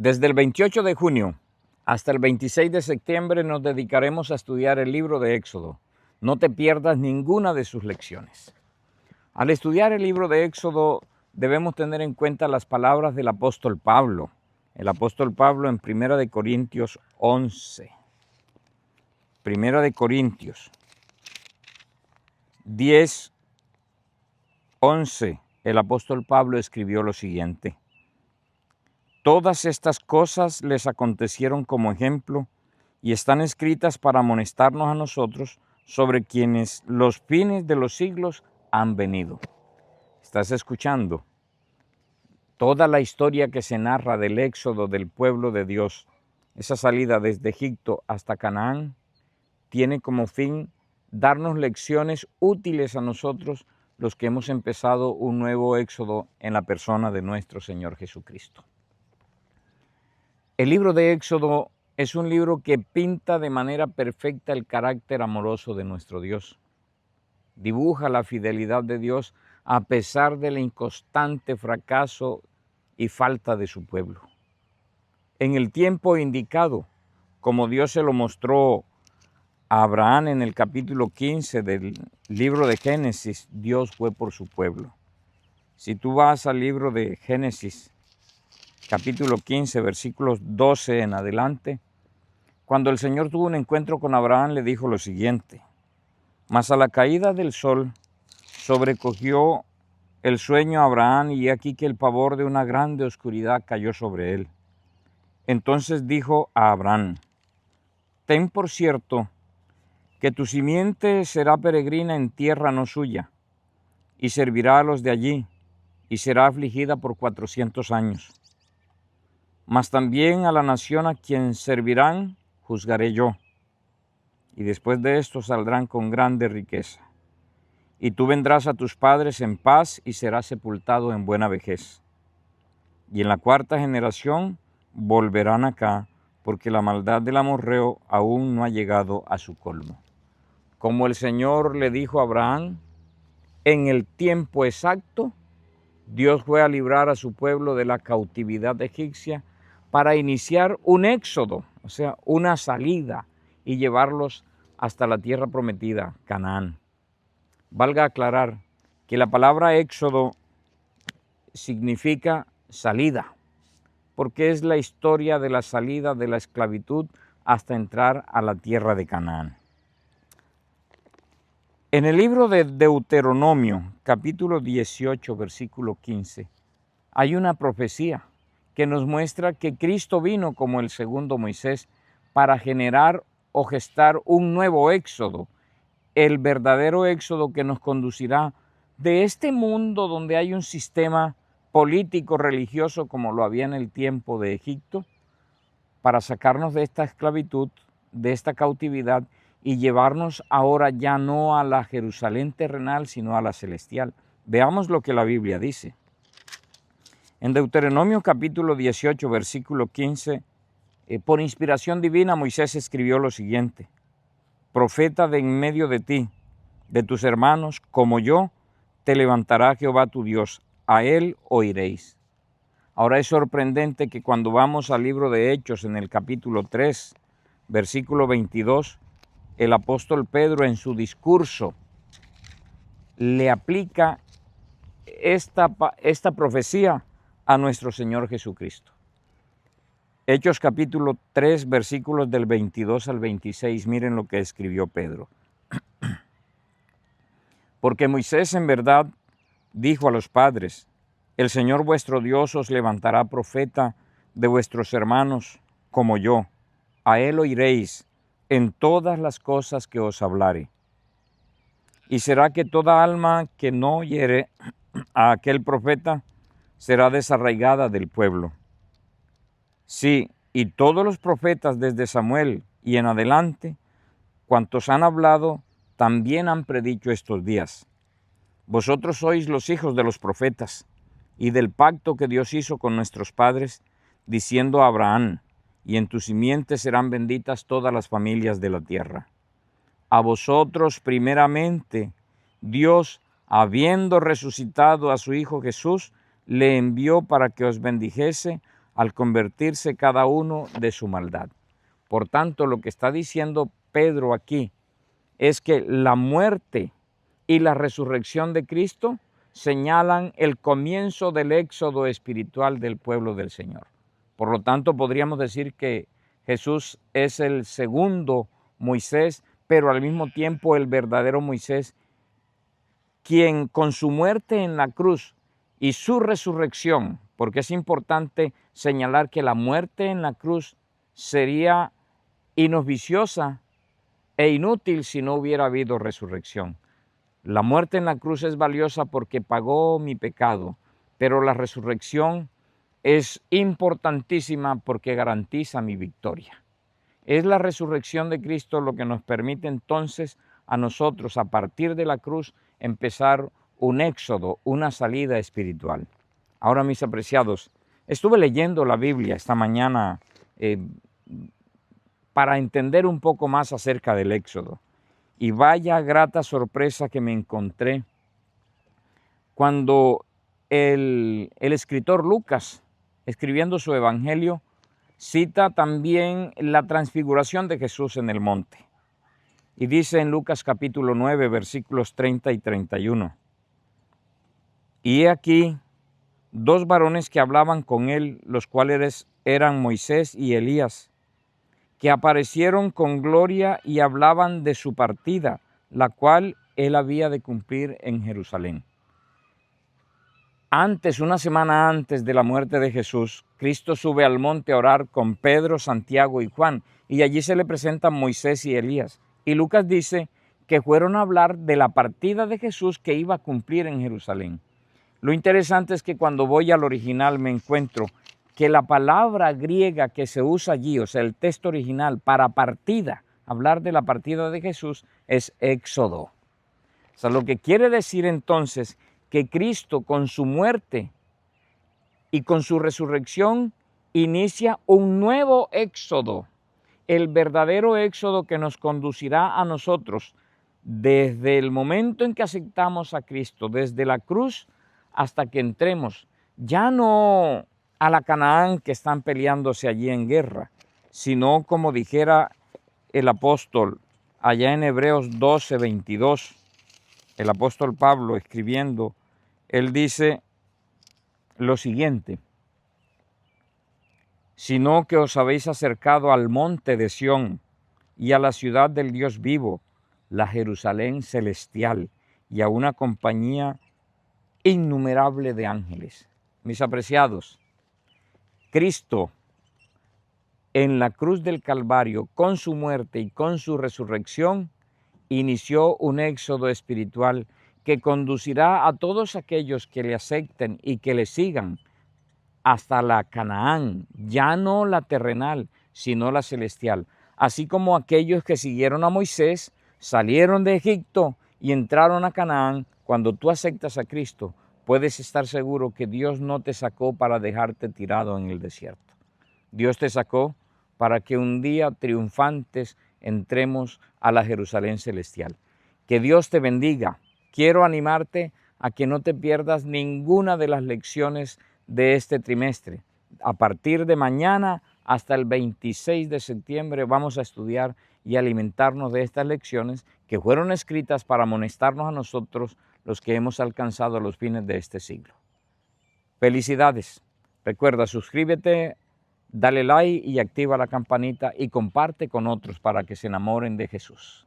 Desde el 28 de junio hasta el 26 de septiembre nos dedicaremos a estudiar el libro de Éxodo. No te pierdas ninguna de sus lecciones. Al estudiar el libro de Éxodo debemos tener en cuenta las palabras del apóstol Pablo. El apóstol Pablo en 1 de Corintios 11. 1 de Corintios 10, 11. El apóstol Pablo escribió lo siguiente: todas estas cosas les acontecieron como ejemplo y están escritas para amonestarnos a nosotros sobre quienes los fines de los siglos han venido. ¿Estás escuchando? Toda la historia que se narra del éxodo del pueblo de Dios, esa salida desde Egipto hasta Canaán, tiene como fin darnos lecciones útiles a nosotros, los que hemos empezado un nuevo éxodo en la persona de nuestro Señor Jesucristo. El libro de Éxodo es un libro que pinta de manera perfecta el carácter amoroso de nuestro Dios. Dibuja la fidelidad de Dios a pesar del inconstante fracaso y falta de su pueblo. En el tiempo indicado, como Dios se lo mostró a Abraham en el capítulo 15 del libro de Génesis, Dios fue por su pueblo. Si tú vas al libro de Génesis, capítulo 15, versículos 12 en adelante, cuando el Señor tuvo un encuentro con Abraham, le dijo lo siguiente: mas a la caída del sol sobrecogió el sueño a Abraham, y aquí que el pavor de una grande oscuridad cayó sobre él. Entonces dijo a Abraham: ten por cierto que tu simiente será peregrina en tierra no suya, y servirá a los de allí, y será afligida por 400 años. Mas también a la nación a quien servirán juzgaré yo, y después de esto saldrán con grande riqueza. Y tú vendrás a tus padres en paz y serás sepultado en buena vejez. Y en la cuarta generación volverán acá, porque la maldad del amorreo aún no ha llegado a su colmo. Como el Señor le dijo a Abraham, en el tiempo exacto, Dios fue a librar a su pueblo de la cautividad egipcia para iniciar un éxodo, o sea, una salida, y llevarlos hasta la tierra prometida, Canaán. Valga aclarar que la palabra éxodo significa salida, porque es la historia de la salida de la esclavitud hasta entrar a la tierra de Canaán. En el libro de Deuteronomio, capítulo 18, versículo 15, hay una profecía que nos muestra que Cristo vino como el segundo Moisés para generar o gestar un nuevo éxodo, el verdadero éxodo que nos conducirá de este mundo donde hay un sistema político religioso como lo había en el tiempo de Egipto, para sacarnos de esta esclavitud, de esta cautividad, y llevarnos ahora ya no a la Jerusalén terrenal, sino a la celestial. Veamos lo que la Biblia dice. En Deuteronomio capítulo 18, versículo 15, por inspiración divina Moisés escribió lo siguiente: profeta de en medio de ti, de tus hermanos, como yo, te levantará Jehová tu Dios, a él oiréis. Ahora es sorprendente que cuando vamos al libro de Hechos en el capítulo 3, versículo 22, el apóstol Pedro en su discurso le aplica esta profecía a nuestro Señor Jesucristo. Hechos capítulo 3, versículos del 22 al 26, miren lo que escribió Pedro. Porque Moisés en verdad dijo a los padres: el Señor vuestro Dios os levantará profeta de vuestros hermanos como yo. A él oiréis en todas las cosas que os hablare. Y será que toda alma que no oyere a aquel profeta será desarraigada del pueblo. Sí, y todos los profetas desde Samuel y en adelante, cuantos han hablado, también han predicho estos días. Vosotros sois los hijos de los profetas y del pacto que Dios hizo con nuestros padres, diciendo a Abraham: y en tu simiente serán benditas todas las familias de la tierra. A vosotros primeramente, Dios, habiendo resucitado a su Hijo Jesús, le envió para que os bendijese, al convertirse cada uno de su maldad. Por tanto, lo que está diciendo Pedro aquí es que la muerte y la resurrección de Cristo señalan el comienzo del éxodo espiritual del pueblo del Señor. Por lo tanto, podríamos decir que Jesús es el segundo Moisés, pero al mismo tiempo el verdadero Moisés, quien con su muerte en la cruz y su resurrección, porque es importante señalar que la muerte en la cruz sería inauspiciosa e inútil si no hubiera habido resurrección. La muerte en la cruz es valiosa porque pagó mi pecado, pero la resurrección es importantísima porque garantiza mi victoria. Es la resurrección de Cristo lo que nos permite entonces a nosotros, a partir de la cruz, empezar un éxodo, una salida espiritual. Ahora, mis apreciados, estuve leyendo la Biblia esta mañana para entender un poco más acerca del éxodo. Y vaya grata sorpresa que me encontré cuando el escritor Lucas, escribiendo su evangelio, cita también la transfiguración de Jesús en el monte. Y dice en Lucas capítulo 9, versículos 30 y 31. Y he aquí dos varones que hablaban con él, los cuales eran Moisés y Elías, que aparecieron con gloria y hablaban de su partida, la cual él había de cumplir en Jerusalén. Antes, una semana antes de la muerte de Jesús, Cristo sube al monte a orar con Pedro, Santiago y Juan, y allí se le presentan Moisés y Elías. Y Lucas dice que fueron a hablar de la partida de Jesús que iba a cumplir en Jerusalén. Lo interesante es que cuando voy al original me encuentro que la palabra griega que se usa allí, o sea, el texto original para partida, hablar de la partida de Jesús, es éxodo. O sea, lo que quiere decir entonces que Cristo con su muerte y con su resurrección inicia un nuevo éxodo, el verdadero éxodo que nos conducirá a nosotros desde el momento en que aceptamos a Cristo, desde la cruz hasta que entremos, ya no a la Canaán que están peleándose allí en guerra, sino como dijera el apóstol allá en Hebreos 12, 22, el apóstol Pablo escribiendo, él dice lo siguiente: sino que os habéis acercado al monte de Sión y a la ciudad del Dios vivo, la Jerusalén celestial, y a una compañía innumerable de ángeles. Mis apreciados, Cristo en la cruz del Calvario, con su muerte y con su resurrección, inició un éxodo espiritual que conducirá a todos aquellos que le acepten y que le sigan hasta la Canaán, ya no la terrenal, sino la celestial. Así como aquellos que siguieron a Moisés, salieron de Egipto y entraron a Canaán. Cuando tú aceptas a Cristo, puedes estar seguro que Dios no te sacó para dejarte tirado en el desierto. Dios te sacó para que un día triunfantes entremos a la Jerusalén celestial. Que Dios te bendiga. Quiero animarte a que no te pierdas ninguna de las lecciones de este trimestre. A partir de mañana hasta el 26 de septiembre vamos a estudiar y alimentarnos de estas lecciones que fueron escritas para amonestarnos a nosotros los que hemos alcanzado los fines de este siglo. Felicidades. Recuerda, suscríbete, dale like y activa la campanita y comparte con otros para que se enamoren de Jesús.